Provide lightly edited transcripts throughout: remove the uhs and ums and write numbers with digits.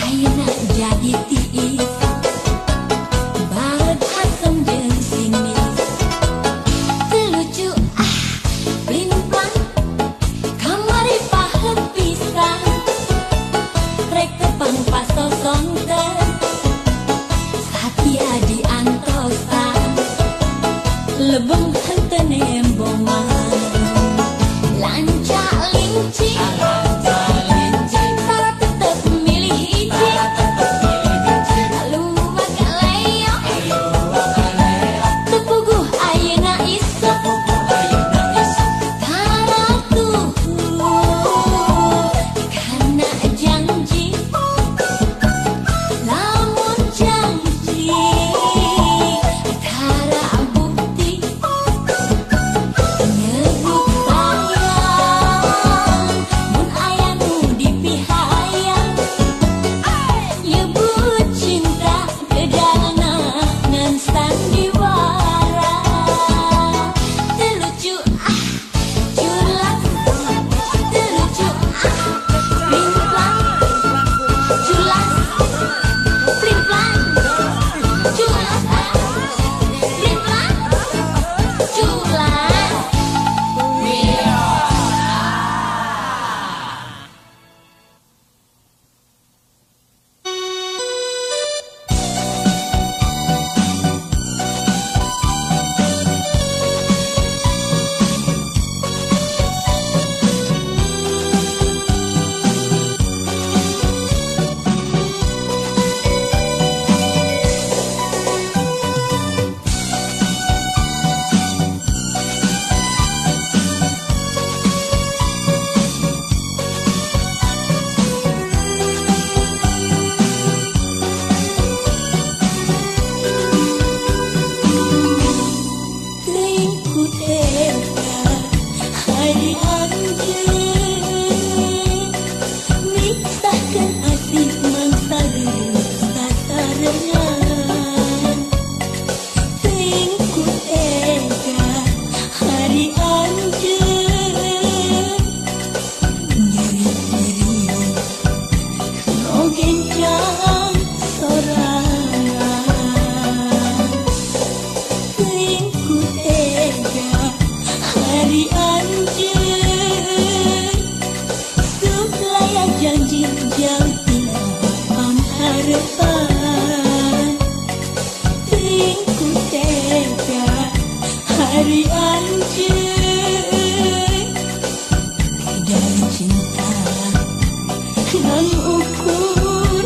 Ayeuna jadi tiis baret asem jeung sinis telucu pelin-pelan kamari pahet pisan rek tepang pasosong teh satia diantosan lebeng henteu nembongan lanca linci Dengan ukur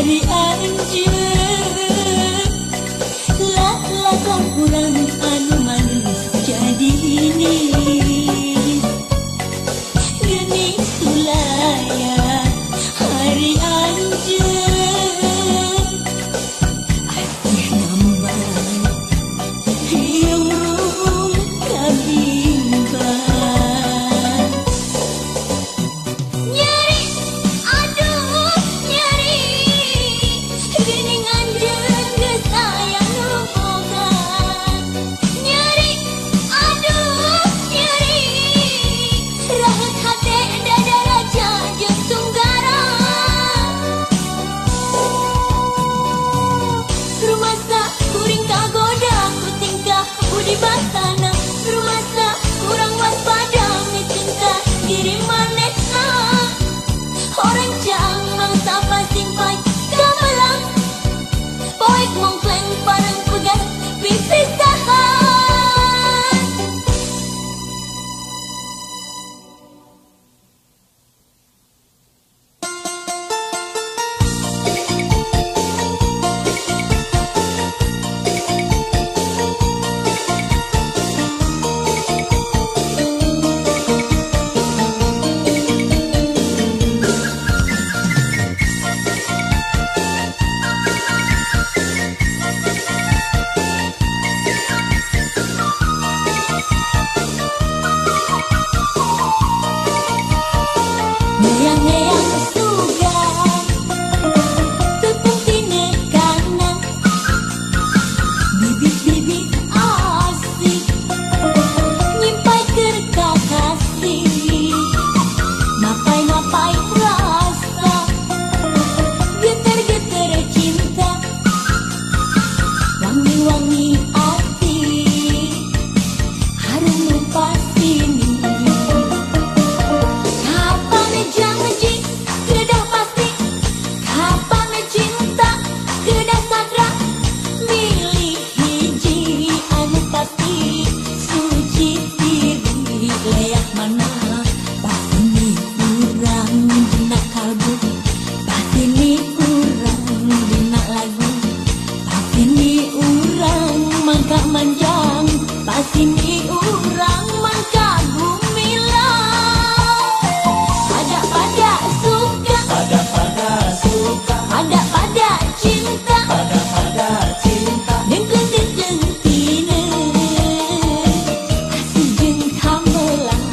hari anjeun lah kurang anu manis jadi ini geni sulaya hari anjeun asih nambah hiung rum kabimbang nyeri aduh nyeri geuning anjeun geus aya nu boga nyeri aduh nyeri rahat hate dada raja jeung tunggara rumasa kuring kagoda ku tingkah budi basana rumasa kurang waspada micinta diri manehna orang jang mangsa pasimpai gamelang poek mongkleng parang pegas pipisahan ngeyang-ngeyang sugan tepung tine kanan bibit-bibit asik nyimpai keur kakasih mapai-mapai rasa geter-geter cinta wangi-wangi ati harum lupa sini kapan janji kedah pasti kapan cinta kedah sadra milih hiji anu pasti suci diri leak mana pasti ni urang dina kalbu pasti ni urang dina lagu pasti ni urang mangka manjang pasti ni urang mangka gumilang pada suka pada cinta dengkun dengkun tine asih jeung kamelang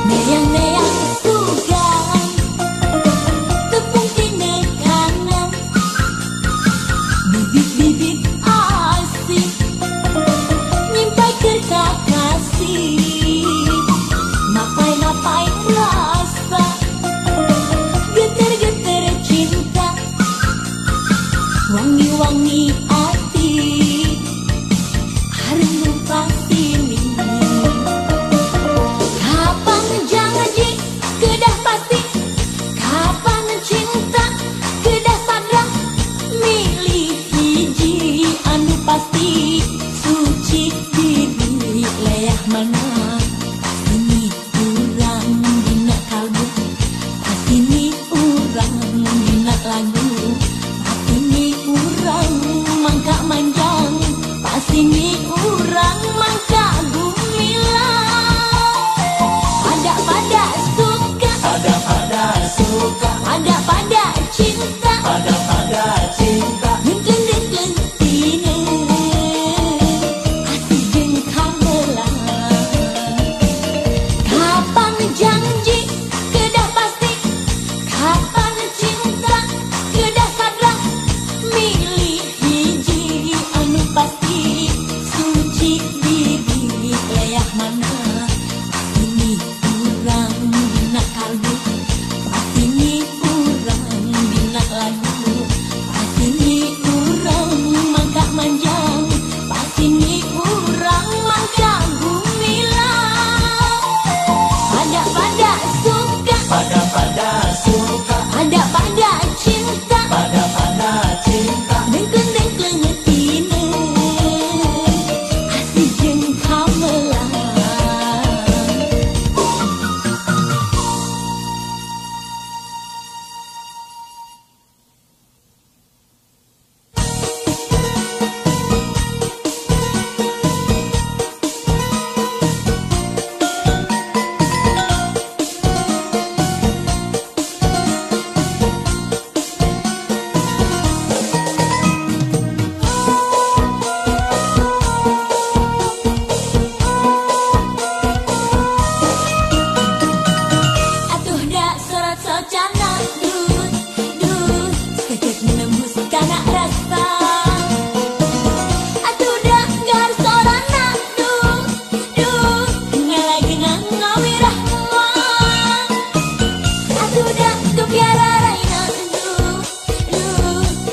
ngeyang-ngeyang sugan tepung tine kanan bibit-bibit asik nyimpai keur kakasih mapai-mapai rasa geter-geter cinta wangi-wangi ati harum lupa sini kapan janji kedah pasti kapan cinta kedah sadra milih hiji anu pasti suci diri leah mana pasti ni urang dina kalbu pasti ni urang dina lagu pasti ni urang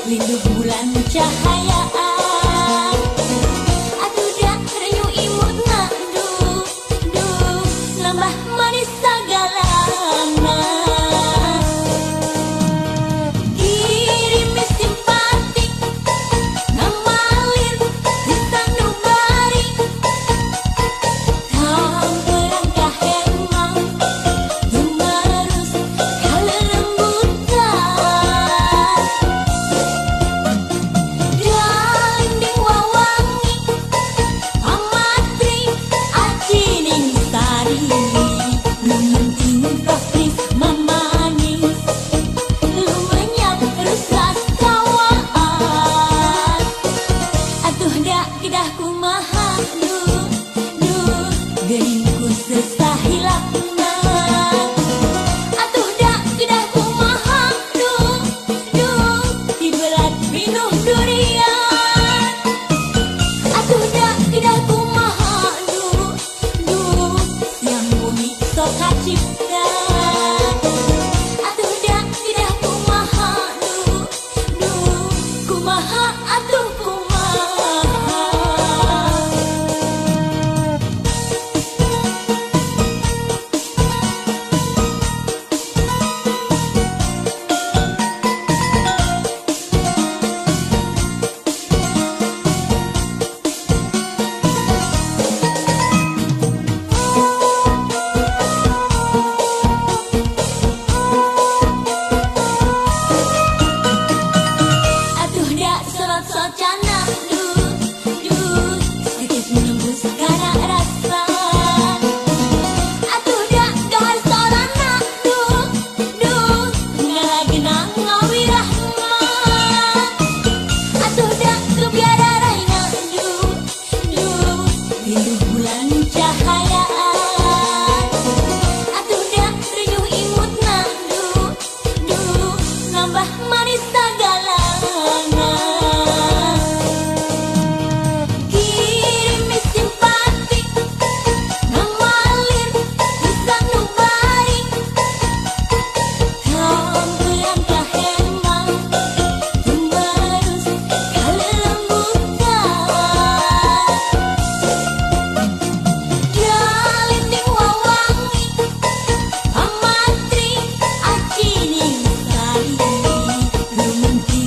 linduh bulan cahayaan. Atuh dak rayu imut na duh nambah manis sagalana. Kirim simpati ngamalir lisan nu bari tamperang kahemang gemarus kalelembutan. Dalinding wawangi pamatri acining sari lumenting praktis mamanis lumenyap rusas kawaan. Atuh dak kidah kumaha duh geringku sesahilapna. Atuh dak kidah kumaha duh tibelat pinuh durian. Atuh dak kidah kumaha duh siang bumi sok kacipta. Atuh dak kidah kumaha duh kumaha atuh kumaha. Atuh dak sorot-sorocana duh sedikit menembus kana rasa. Atuh dak gahar sorana duh ngalagenang ngawirahna. Atuh dak kebiara raina duh linduh bulan cahayaan. Atuh dak renyuh imutna duh nambah manis sagalana. Kirim simpati ngamalir lisan nu bari tamperang kahemang gemarus kalelembutan. Dalinding wawangi pamatri acining sari lumenting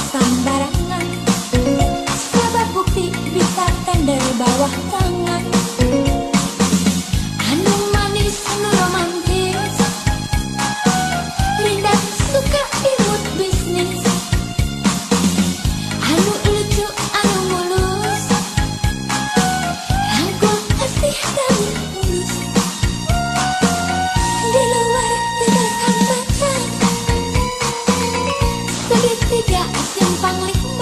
sembarangan. Sebab bukti bisa tender bawah tangan. Anu manis, anu romantis, lindah suka imut bisnis. Anu lucu, anu mulus, rangkul hati dan mulus. Di luar tegas hambatan, segitiga simpang lima.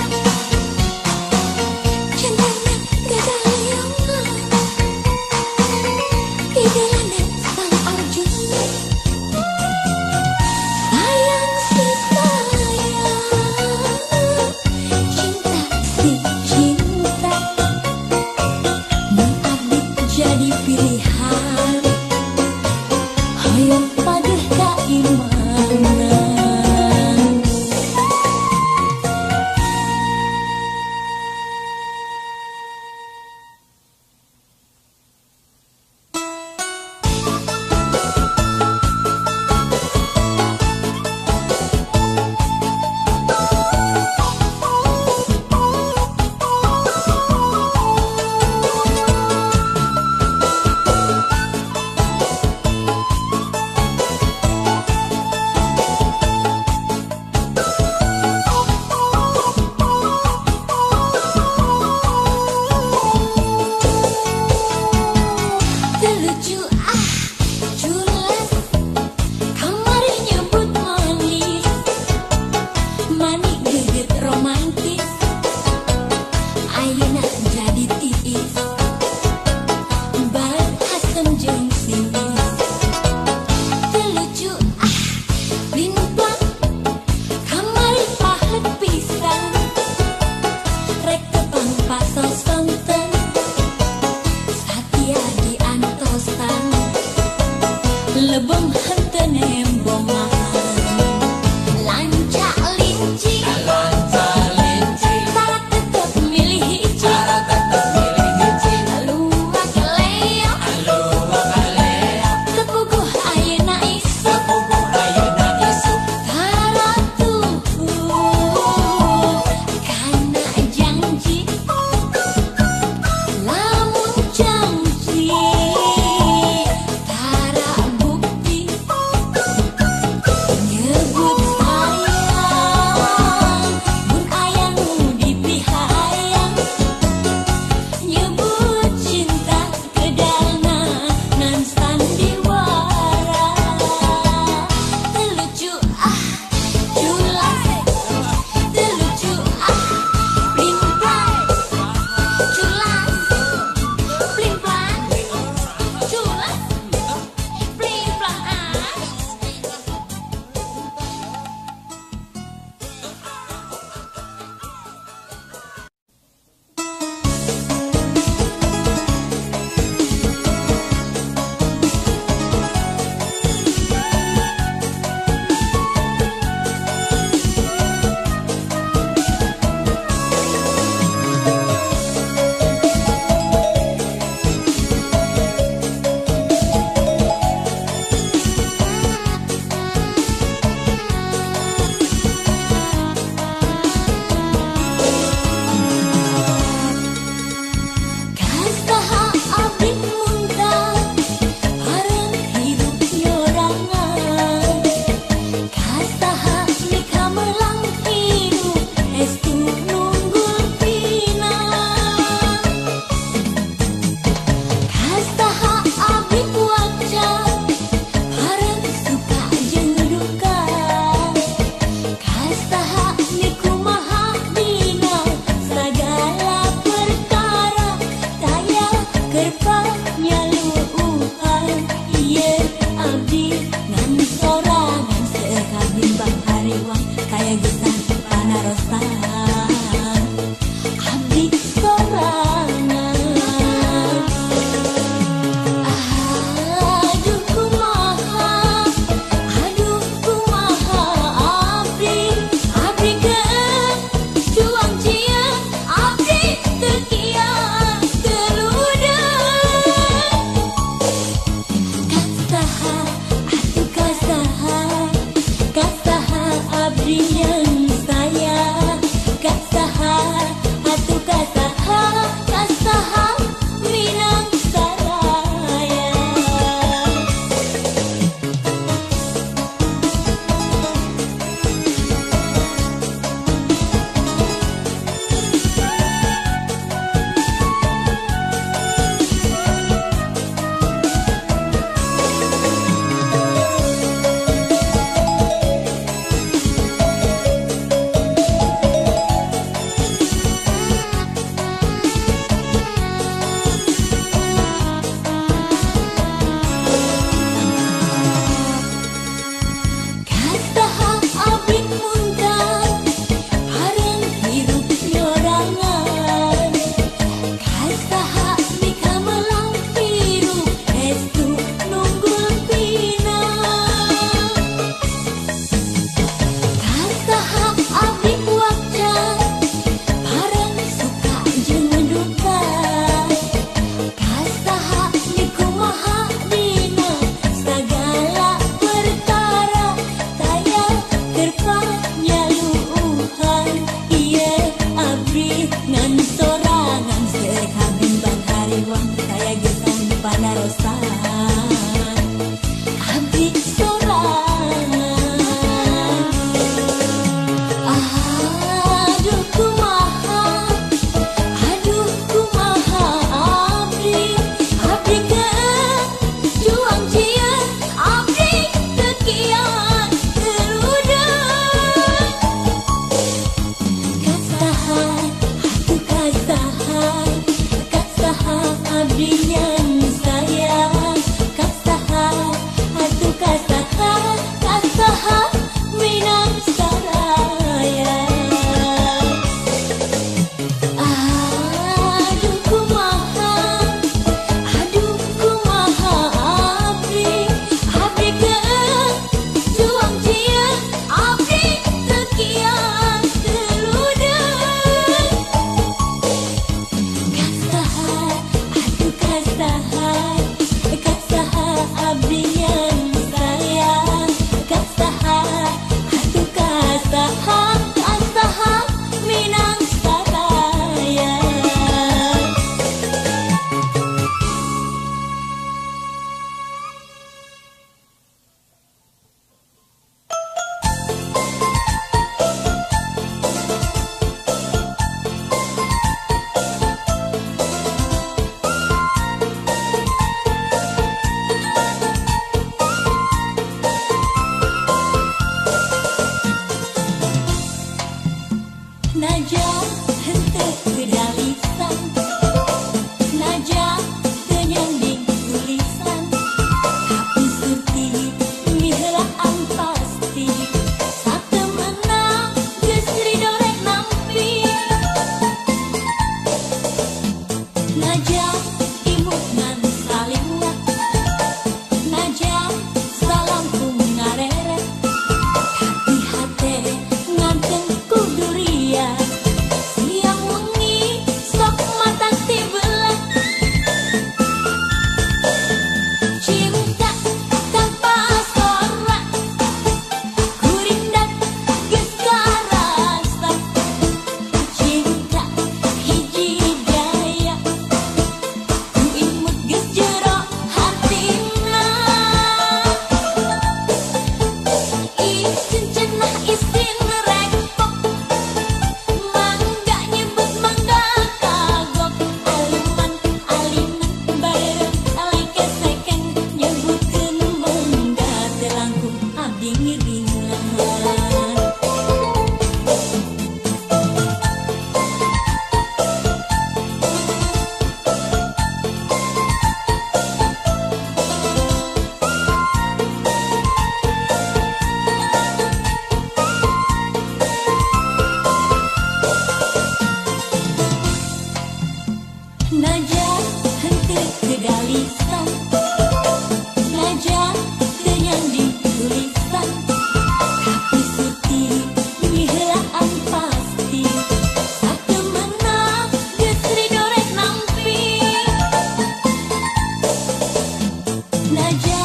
Naja henteu kedalisan, naja teu nyanding tulisan, tapi surti miheulaan pasti, satemenna geus ridorek nampi. Naja imut ngan saliwat, naja salangkung ngareret, tapi hate nganteng ku durian, siang wengi sok mata tibelah. Cinta tanpa sorak, kurindak geus karasa, cinta hiji daya, ku imut geus jero hatina. Isin cenah isin rekpok, mangga nyebut mangga kagok, aliman aliman bareng aleke sekeng, nyebutkeun mangga teu langkung abdi ngiringan. Naja henteu kedalisan, naja teu nyanding tulisan, tapi surti miheulaan pasti, satemenna geus ridorek nampi. Naja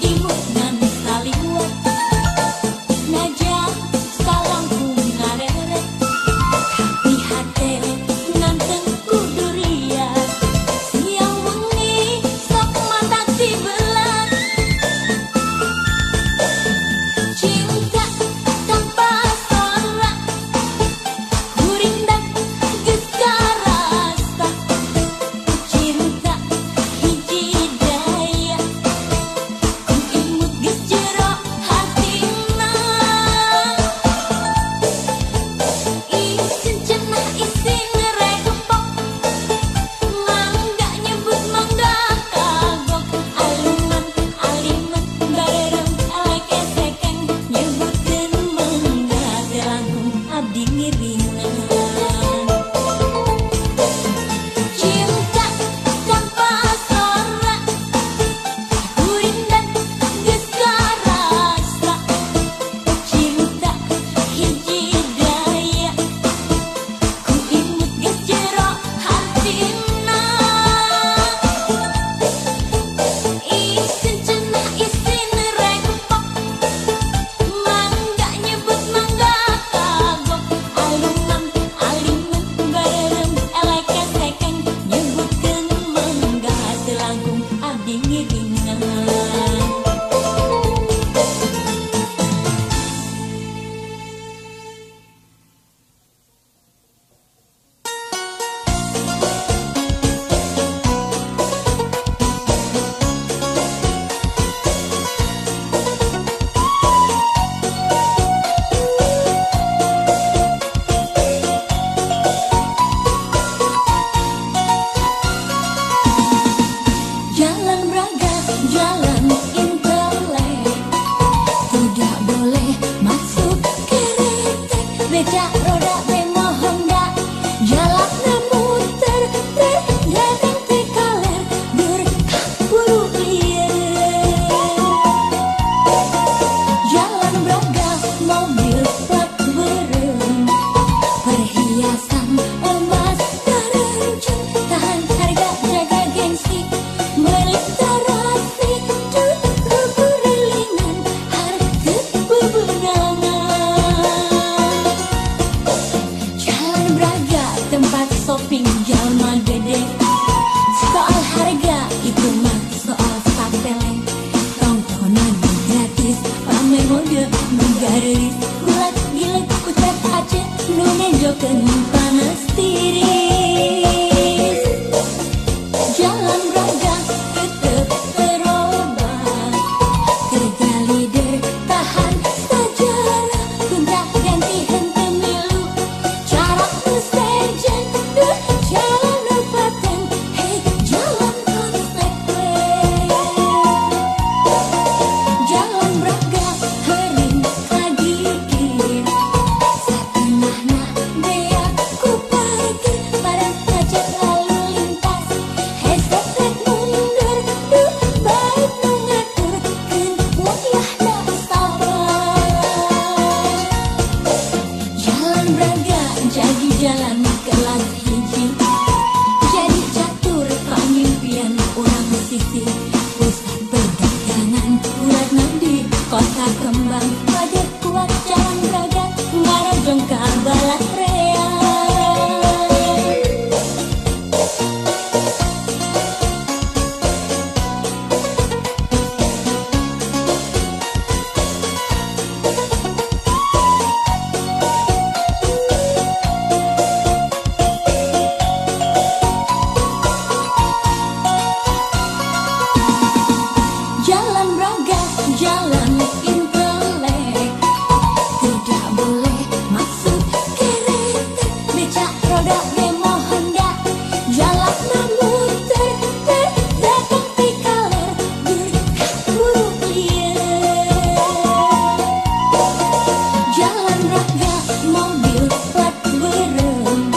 imut ngan saliwat, naja salangkung ngareret, tapi hate nganteng ku durian, siang wengi sok mata tibelah. Cinta tanpa sorak, kurindak geus karasa, cinta hiji daya, ku imut geus jero hatina. Isin cenah isin rekpok, mangga nyebut mangga kagok, aliman aliman bareng aleke sekeng, nyebutkeun mangga teu langkung abdi ngiringan. Cinta tanpa sorak, kurindak geus karasa, cinta hiji daya, ku imut geus jero hatina. Isin cenah isin rekpok, mangga nyebut mangga kagok, aliman aliman bareng aleke sekeng, nyebutkeun mangga teu langkung abdi ngiringan. Jalan Braga, jalan intelek, tidak boleh masuk kereta, beca roda bemo Honda, jalanna muter dadang teu kaler, buru lieur. Jalan Braga, mobil plat beureum, perhiasan emas terencun, tahan harga jaga gengsi, meuli tarasi berilingan, harteu bebenangan. Jalan Braga tempat shopping jalma gede, soal harga itu mah soal sapele, tontonan gratis, pamer mode nu garis, ulat gilek ucap aceh nu ngejokeun pan jalan kelas hiji. Jadi catur pamimpian orang musisi. Pusat perdagangan urat nadi kota kembang. Pada kuat jalan braga ngarang jongkar balas rea. Jalan braga, jalan intelek, tidak boleh masuk kereta, becak roda bemo Honda, jalan memutar, datang pikaler, buruk liar. Jalan braga, mobil plat berem,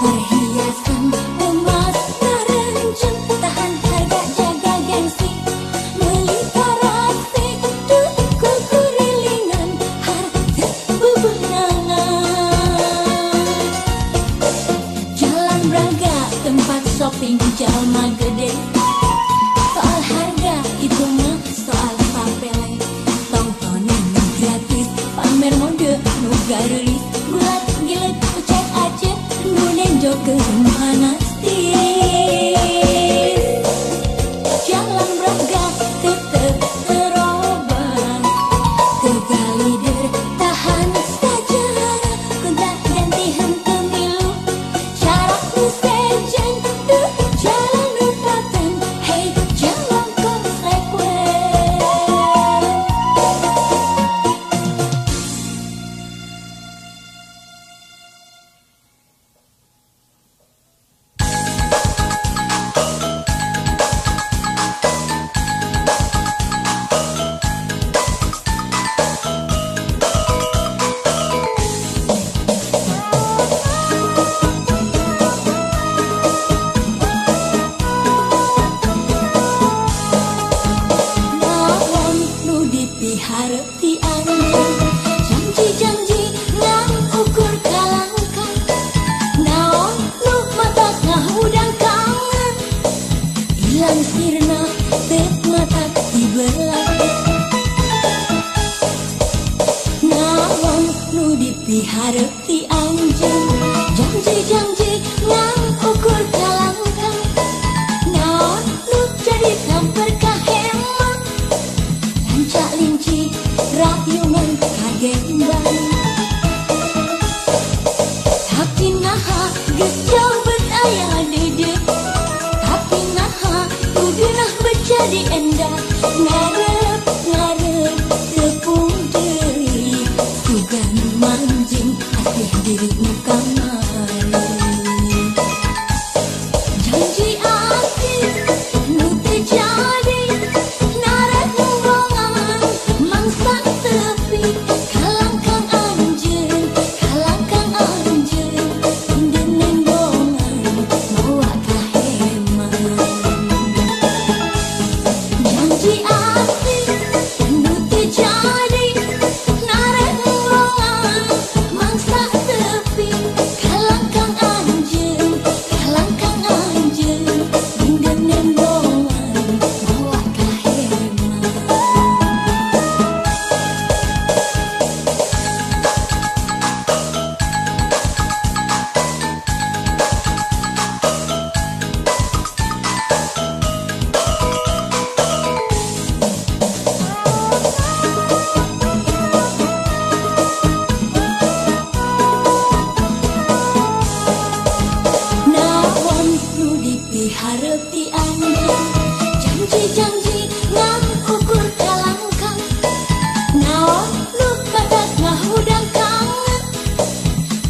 perhiasan emas narenceng, tahan harga jaga gengsi. Tempat shopping jalma gede. Soal harga itu mah soal papele. Tontonan gratis, pamer mode nu garulis, gulat gilet ucap aja nu nenjo ke manastis. Jalan braga tetep terobang, tegalider tahan sejarah, gonta ganti henteu milu syarat nu sejen. Jalan upatan, hey jalan konsekuen. Harap dianjur, janji-janji ngang ukur kalangkang. Naon lu mata ngahudang kangen, hilang sirna tep mata dibelah. Naon lu dipiharap dianjur, janji-janji ngang ukur kalangkang. Naon lu jadi kamper kahemat, rancak linci rayungan kagembang. Tapi naha geus jauh aya dedek, tapi naha kugenah berjadi endah. Ngarep tepung deui, sugan manjing asih diri nu kamari. Janji asih nu teu jadi, naret nu bongan mangsa tepi. Kalangkang anjeun indeuneun bongan mawa kaheman. Janji asih nu teu jadi, naret nu bongan mangsa tepi. Kalangkang anjeun indeuneun bongan mawa kaheman. Naon nu dipiharap dianjur, janji-janji ngang ukur kalangkang. Naon lu badak ngahudang kangen,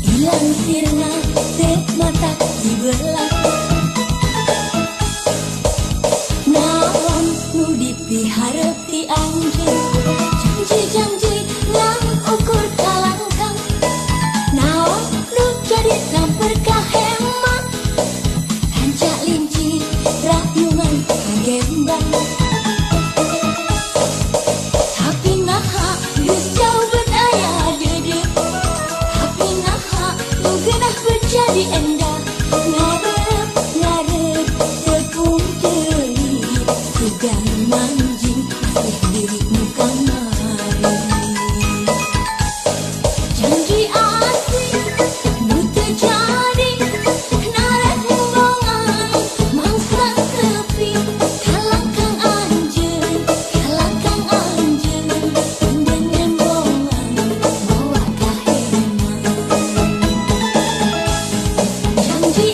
hilang sirna tep mata dibelah. Naon nu dipiharap dianjur, janji-janji ngang ukur kalangkang. Naon lu jadi kamper kahemat, rancak linci rayungan kagembang. Tapi naha geus jauh bet aya dedek, tapi naha nu geunah jadi endah ngarep ngarep tepung teri sugan manjing asih dirimu kamari janji asih nu terjadi naret hubungan mangsa tepi kalangkang anjeun dengan bongan bawa kahema janji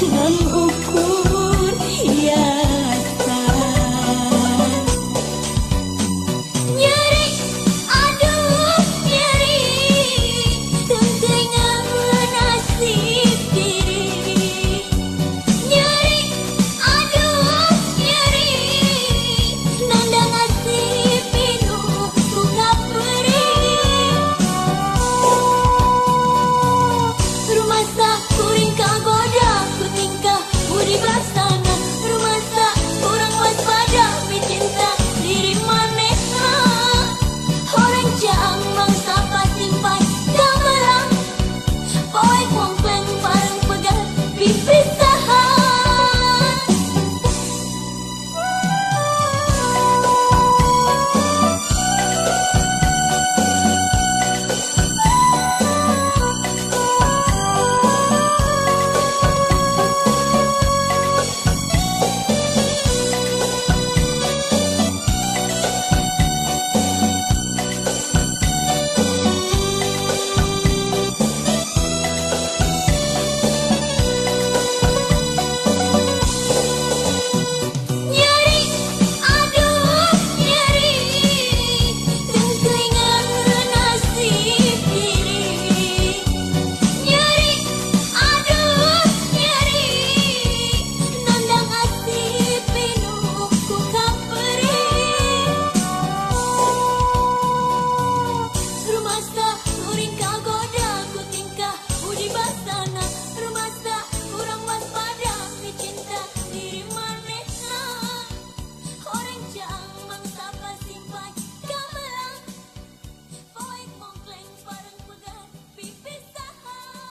nan ukur